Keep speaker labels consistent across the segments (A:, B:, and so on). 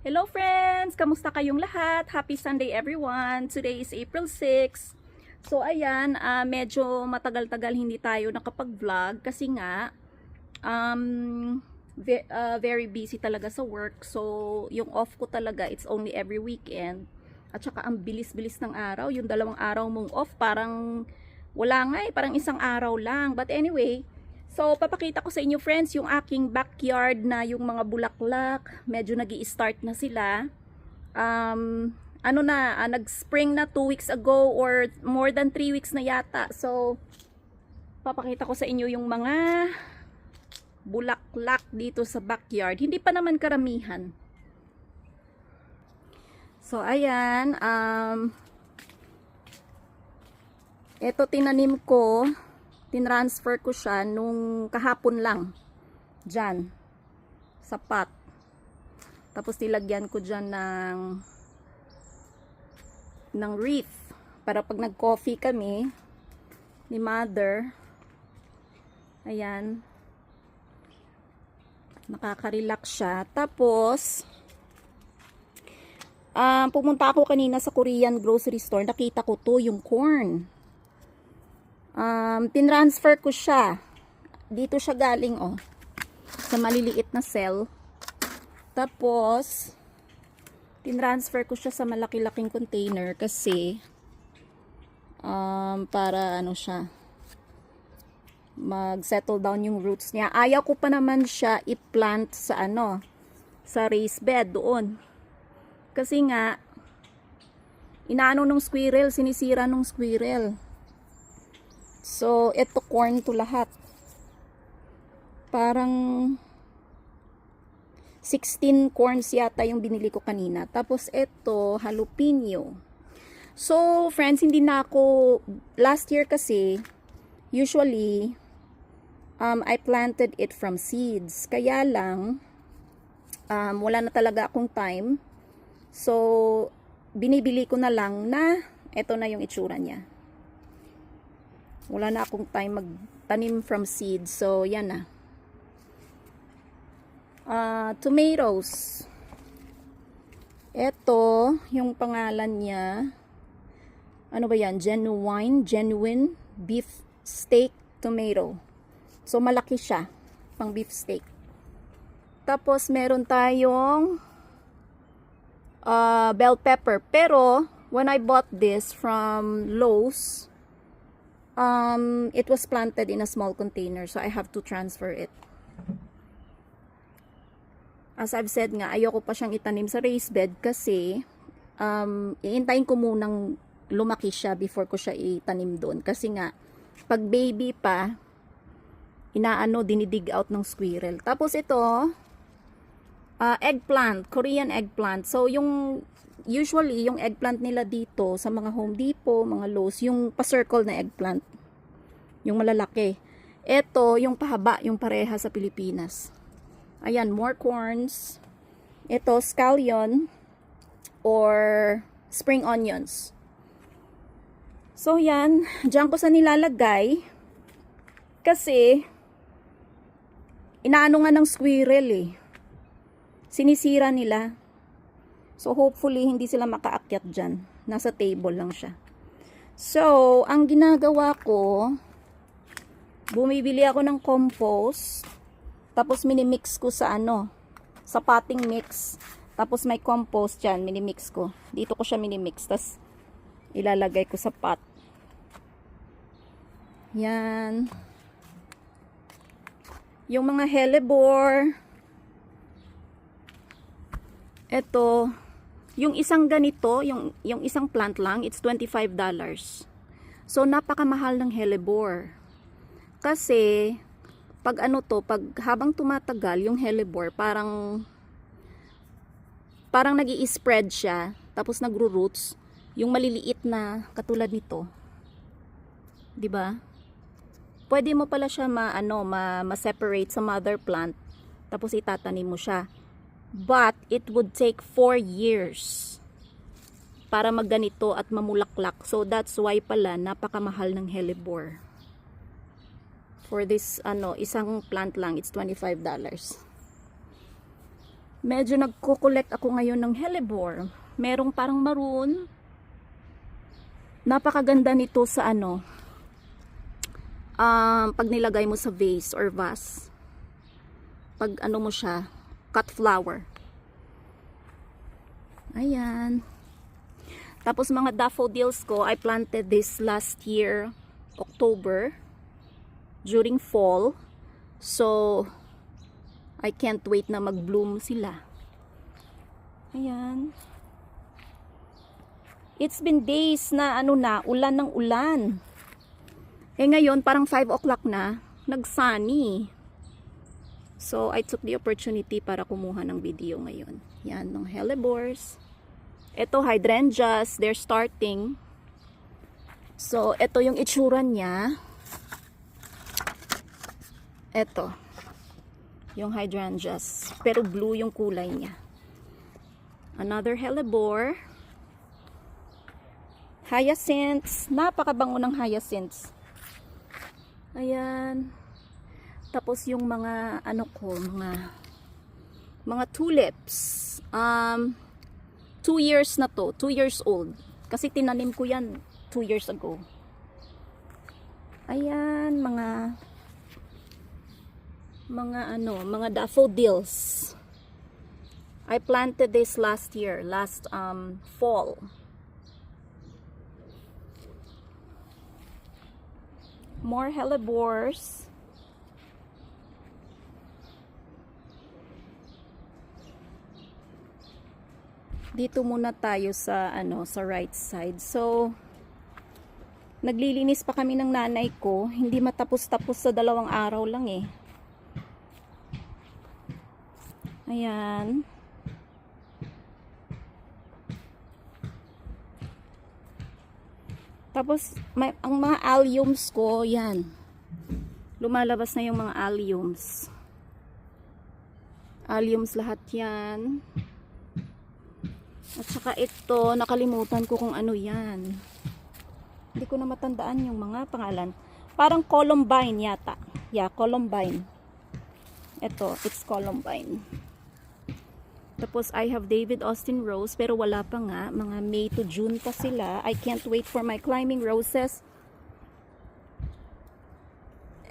A: Hello friends! Kamusta kayong lahat? Happy Sunday everyone! Today is April 6. So ayan, medyo matagal-tagal hindi tayo nakapag-vlog kasi nga very busy talaga sa work. So yung off ko talaga, it's only every weekend. At saka ang bilis-bilis ng araw. Yung 2 araw mong off, parang wala nga parang isang araw lang. But anyway, so papakita ko sa inyo friends yung aking backyard na yung mga bulaklak. Medyo nag-i-start na sila. Nag-spring na 2 weeks ago or more than 3 weeks na yata. So papakita ko sa inyo yung mga bulaklak dito sa backyard. Hindi pa naman karamihan. So ayan, ito tinanim ko, tinransfer ko siya nung kahapon lang dyan sa pot. Tapos nilagyan ko dyan ng wreath para pag nag-coffee kami ni mother, ayan, nakaka-relax siya. Tapos pumunta ako kanina sa Korean grocery store, nakita ko to, yung corn. Tinransfer ko siya. Dito siya galing, sa maliliit na cell. Tapos tinransfer ko siya sa malaki-laking container kasi para ano siya, mag-settle down yung roots niya. Ayaw ko pa naman siya i-plant sa sa raised bed doon. Kasi nga, inaano nung squirrel, sinisira nung squirrel. So, ito corn to lahat. Parang 16 corns yata yung binili ko kanina. Tapos ito, jalapeno. So, friends, hindi na ako, last year kasi, usually, I planted it from seeds. Kaya lang, wala na talaga akong time. So, binibili ko na lang na ito na yung itsura niya. Wala na akong time magtanim from seeds. So, yan na. Tomatoes. Ito, yung pangalan niya. Ano ba yan? Genuine beef steak tomato. So, malaki siya. Pang beef steak. Tapos, meron tayong bell pepper. Pero, when I bought this from Lowe's, it was planted in a small container. So, I have to transfer it. As I've said nga, ayoko pa siyang itanim sa raised bed kasi iintayin ko munang lumaki siya before ko siya itanim doon. Kasi nga, pag baby pa, dinidig out ng squirrel. Tapos ito, eggplant, Korean eggplant. So, usually, yung eggplant nila dito sa mga Home Depot, mga Lowe's, yung pa-circle na eggplant. Yung malalaki. Ito, yung pahaba, yung pareha sa Pilipinas. Ayan, more corns. Ito, scallion or spring onions. So, yan. Diyan ko sa nilalagay. Kasi, inaano nga ng squirrel sinisira nila. So, hopefully, hindi sila makaakyat dyan. Nasa table lang siya. So, ang ginagawa ko, bumibili ako ng compost. Tapos, minimix ko sa sa potting mix. Tapos, may compost dyan. Minimix ko. Dito ko siya minimix. Tapos, ilalagay ko sa pot. Yan. Yung mga hellebore. Ito, yung isang ganito, yung isang plant lang, it's $25. So, napakamahal ng hellebore. Kasi, pag habang tumatagal, yung hellebore, parang nag-i-spread siya, tapos nagro-roots, yung maliliit na, katulad nito. 'Di ba? Pwede mo pala siya ma-separate sa mother plant, tapos itatanim mo siya. But, it would take 4 years para magganito at mamulaklak. So, that's why pala, napakamahal ng hellebore. For this, isang plant lang, it's $25. Medyo nagko-collect ako ngayon ng hellebore. Merong parang maroon. Napakaganda nito sa ano, pag nilagay mo sa vase or vase. Pag ano mo siya, cut flower. Ayan. Tapos mga daffodils ko, I planted this last year, October, during fall. So, I can't wait na mag-bloom sila. Ayan. It's been days na ano na, ulan ng ulan. Eh ngayon, parang 5 o'clock na, nag-sunny. So, I took the opportunity para kumuha ng video ngayon. Yan, ng hellebores. Ito, hydrangeas, they're starting. So, ito yung itsura niya. Ito. Yung hydrangeas. Pero blue yung kulay niya. Another hellebore. Hyacinths. Napakabango ng hyacinths. Ayan. Tapos yung mga, ano ko, mga tulips. 2 years na to. 2 years old. Kasi tinanim ko yan 2 years ago. Ayan, mga daffodils. I planted this last year, last fall. More hellebores. Dito muna tayo sa ano, sa right side. So, naglilinis pa kami ng nanay ko. Hindi matapos-tapos sa 2 araw lang eh. Ayan. Tapos, ang mga alliums ko, yan. Lumalabas na yung mga alliums. Alliums lahat yan. At saka ito, nakalimutan ko kung ano yan. Hindi ko na matandaan yung mga pangalan. Parang columbine yata. Yeah, columbine. Ito, it's columbine. Tapos, I have David Austin Rose, pero wala pa nga. Mga May to June pa sila. I can't wait for my climbing roses.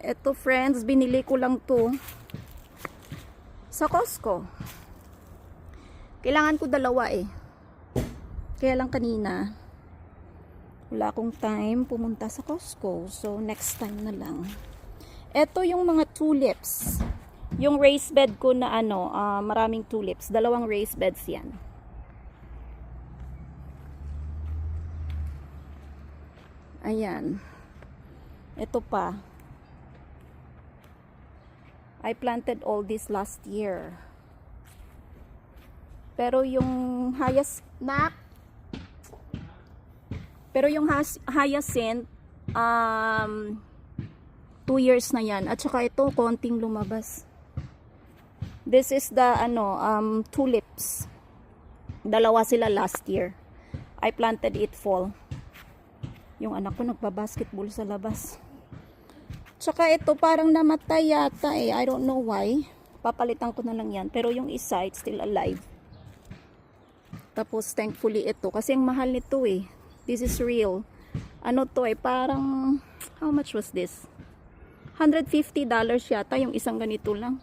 A: Ito, friends, binili ko lang to sa Costco. Kailangan ko 2 eh. Kaya lang kanina, wala akong time pumunta sa Costco. So, next time na lang. Ito yung mga tulips. Yung raised bed ko na ano, maraming tulips. 2 raised beds yan. Ayan. Ito pa. I planted all this last year. Pero yung hyacinth, 2 years na yan. At saka ito, konting lumabas. This is the, tulips. 2 sila last year. I planted it fall. Yung anak ko nagbabasketball sa labas. Tsaka ito, parang namatay yata eh. I don't know why. Papalitan ko na lang yan. Pero yung isa, it's still alive. Tapos, thankfully ito. Kasi ang mahal nito eh. This is real. Ano to eh, parang, how much was this? $150 yata yung isang ganito lang.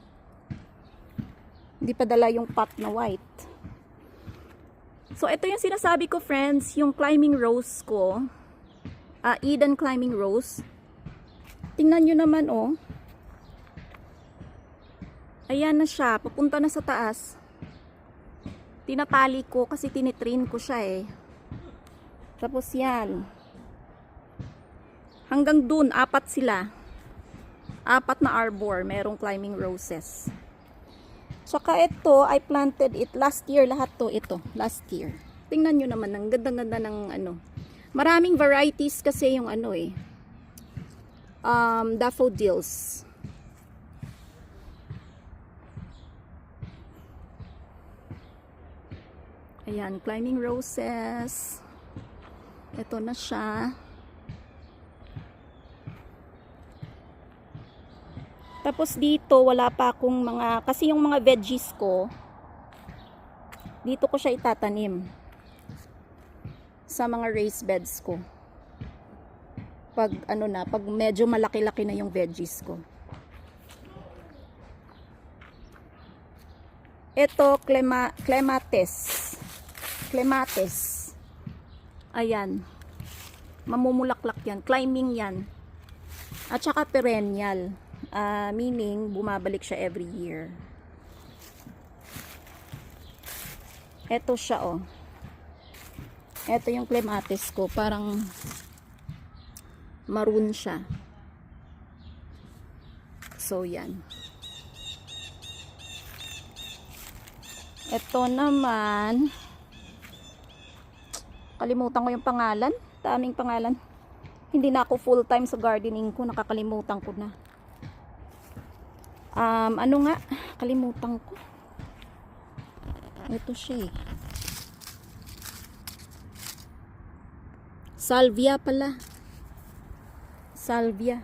A: Hindi pa dala yung pot na white. So, ito yung sinasabi ko, friends. Yung climbing rose ko. Eden climbing rose. Tingnan nyo naman, oh. Ayan na siya. Papunta na sa taas. Tinatali ko kasi tinitrain ko siya eh. Tapos yan. Hanggang dun, 4 sila. 4 na arbor. Merong climbing roses. Saka ito, I planted it last year. Lahat to, ito. Last year. Tingnan nyo naman. Ang ganda-ganda ng ano. Maraming varieties kasi yung ano eh. Daffodils. Ayan, climbing roses. Ito na siya. Tapos dito, wala pa akong mga, kasi yung mga veggies ko, Dito ko siya itatanim sa mga raised beds ko. Pag ano na, pag medyo malaki-laki na yung veggies ko. Ito, clematis. Ayan. Mamumulaklak yan. Climbing yan. At saka perennial. Meaning, bumabalik siya every year. Ito siya, oh. Ito yung clematis ko. Parang maroon siya. So, yan. Ito naman, kalimutan ko yung pangalan. Daming pangalan. Hindi na ako full time sa gardening ko. Nakakalimutan ko na. Ano nga? Kalimutan ko. Ito siya eh. Salvia pala. Salvia.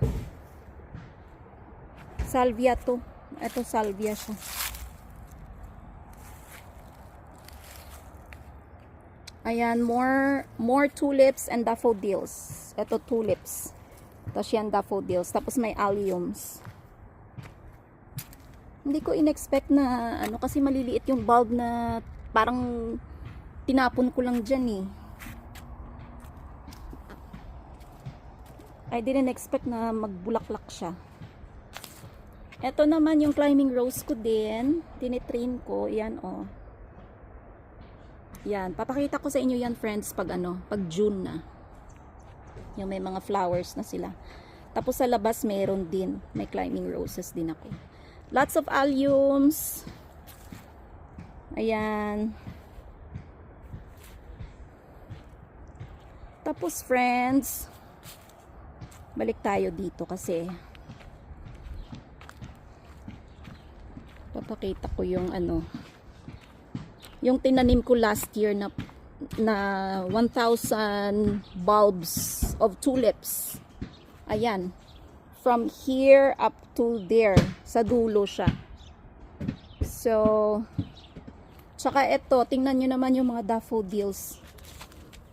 A: Salvia to. Ito salvia siya. Ayan, more tulips and daffodils. Ito tulips. Tapos yan daffodils. Tapos may alliums. Hindi ko in-expect na ano kasi maliliit yung bulb na parang tinapon ko lang dyan eh. I didn't expect na magbulaklak siya. Ito naman yung climbing rose ko din. Tinitrain ko. Yan oh. Yan. Papakita ko sa inyo yan friends pag ano, pag June na. Yung may mga flowers na sila. Tapos sa labas meron din. May climbing roses din ako. Lots of alliums. Ayan. Tapos friends, balik tayo dito kasi papakita ko yung ano, yung tinanim ko last year na 1,000 bulbs of tulips. Ayan. From here up to there. Sa dulo siya. So, tsaka ito, tingnan nyo naman yung mga daffodils.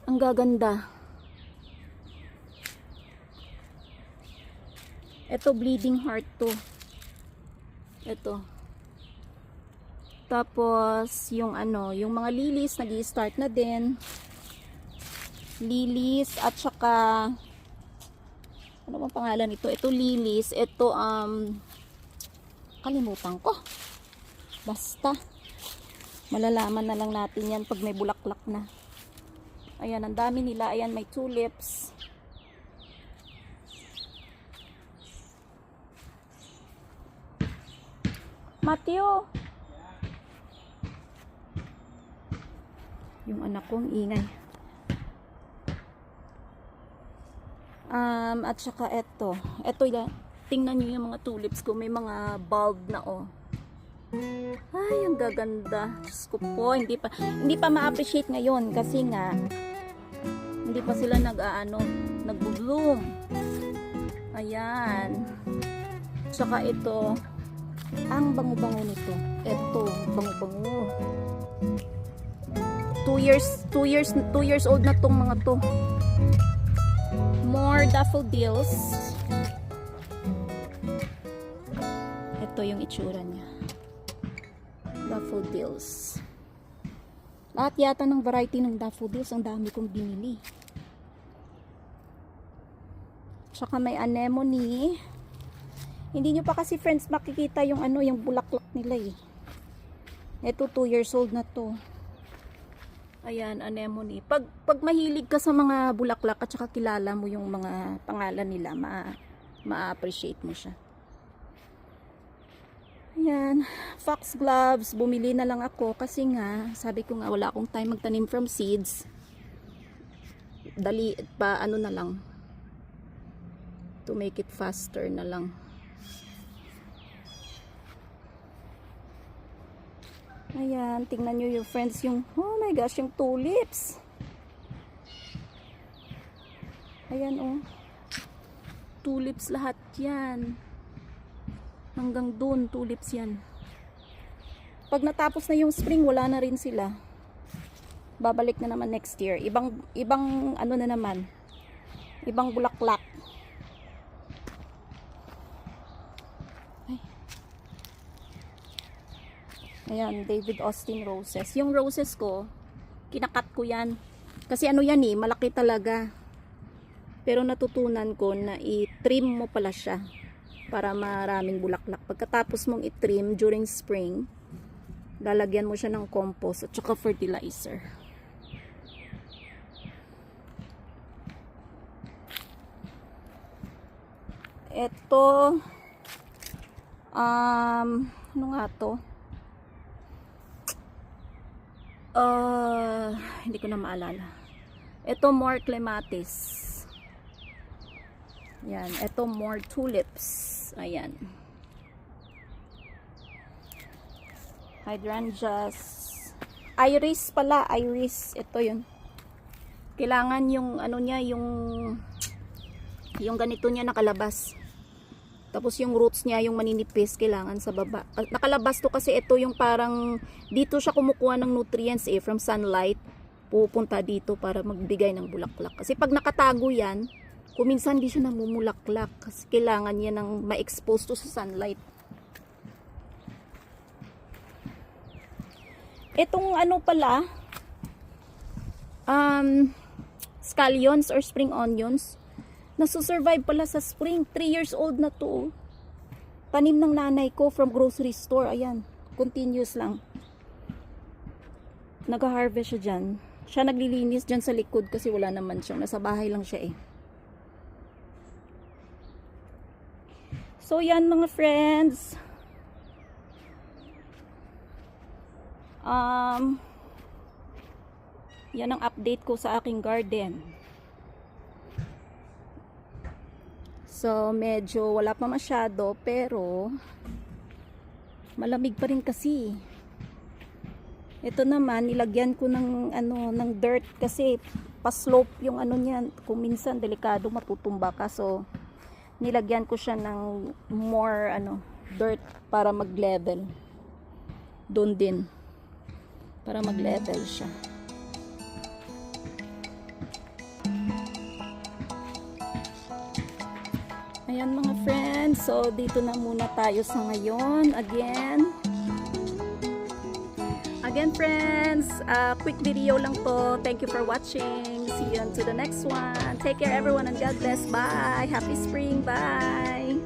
A: Ang gaganda. Ito, bleeding heart to. Ito. Tapos, yung ano, yung mga lilies, nag-i-start na din. Lilies, at saka ano bang pangalan nito? Ito lilies. Ito, kalimutan ko. Basta. Malalaman na lang natin yan pag may bulaklak na. Ayan, ang dami nila. Ayan, may tulips. Mateo! Yung anak kong ingay. At saka ito tingnan nyo yung mga tulips ko, may mga bulb na oh. Ay, ang gaganda. Diyos ko po, hindi pa ma-appreciate ngayon kasi nga hindi pa sila nag-bloom. Ayan. Tsaka ito, ang bango-bango nito. Ito, bango-bango. 2 years old na tong mga to. More daffodils. Ito yung itsura niya. Daffodils. Lahat yata ng variety ng daffodils, ang dami kong binili. Tsaka may anemone. Hindi nyo pa kasi friends makikita yung ano, yung bulaklak nila eh. Ito 2 years old na to. Ayan, anemone. Pag mahilig ka sa mga bulaklak at saka kilala mo yung mga pangalan nila, ma-appreciate mo siya. Ayan, foxgloves. Bumili na lang ako kasi nga, sabi ko nga wala akong time magtanim from seeds. Dali pa ano na lang. To make it faster na lang. Ayan, tingnan nyo yung friends, yung, oh my gosh, yung tulips. Ayan, oh. Tulips lahat yan. Hanggang dun, tulips yan. Pag natapos na yung spring, wala na rin sila. Babalik na naman next year. Ibang ano na naman. Ibang bulaklak. Ay. Ayan, David Austin roses. Yung roses ko, kinakat ko yan. Kasi ano yan eh, malaki talaga. Pero natutunan ko na i-trim mo pala siya para maraming bulaklak. Pagkatapos mong i-trim during spring, lalagyan mo siya ng compost at saka fertilizer. Ito, ano nga to? Hindi ko na maalala. Ito more clematis. Yan, ito more tulips. Ayan. Hydrangeas. Iris pala, iris. Ito yun. Kailangan yung ano niya, yung ganito niya nakalabas. Tapos yung roots niya, yung maninipis, kailangan sa baba. Nakalabas to kasi ito yung parang, dito siya kumukuha ng nutrients from sunlight. Pupunta dito para magbigay ng bulaklak. Kasi pag nakatago yan, kuminsan di siya namumulaklak. Kasi kailangan niya ng ma-expose to sa sunlight. Itong ano pala, scallions or spring onions, nasusurvive pala sa spring. 3 years old na to. Tanim ng nanay ko from grocery store. Ayan, continuous lang. Nag-harvest siya dyan. Siya naglilinis dyan sa likod kasi wala naman siya. Nasa bahay lang siya eh. So yan mga friends. Yan ang update ko sa aking garden. So, medyo wala pa masyado, pero malamig pa rin kasi. Ito naman, nilagyan ko ng ano, ng dirt kasi pa-slope yung ano niyan. Kung minsan delikado matutumba ka. So, nilagyan ko siya ng more ano, dirt para mag-level. Doon din. Para mag-level siya. Ayan mga friends, so dito na muna tayo sa ngayon. Again friends, quick video lang to. Thank you for watching. See you on to the next one. Take care everyone and God bless. Bye. Happy spring. Bye.